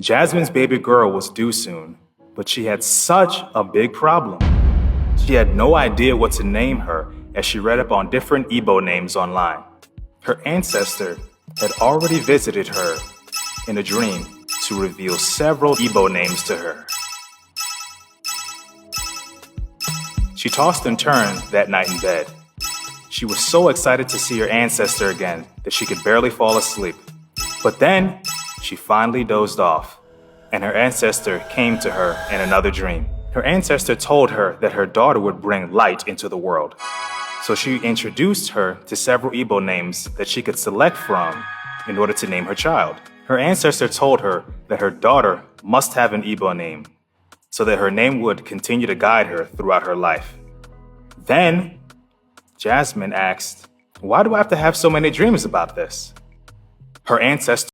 Jasmine's baby girl was due soon, but she had such a big problem. She had no idea what to name her as she read up on different Igbo names online. Her ancestor had already visited her in a dream to reveal several Igbo names to her. She tossed and turned that night in bed. She was so excited to see her ancestor again that she could barely fall asleep. But then, she finally dozed off, and her ancestor came to her in another dream. Her ancestor told her that her daughter would bring light into the world. So she introduced her to several Igbo names that she could select from in order to name her child. Her ancestor told her that her daughter must have an Igbo name, so that her name would continue to guide her throughout her life. Then, Jasmine asked, "Why do I have to have so many dreams about this?" Her ancestor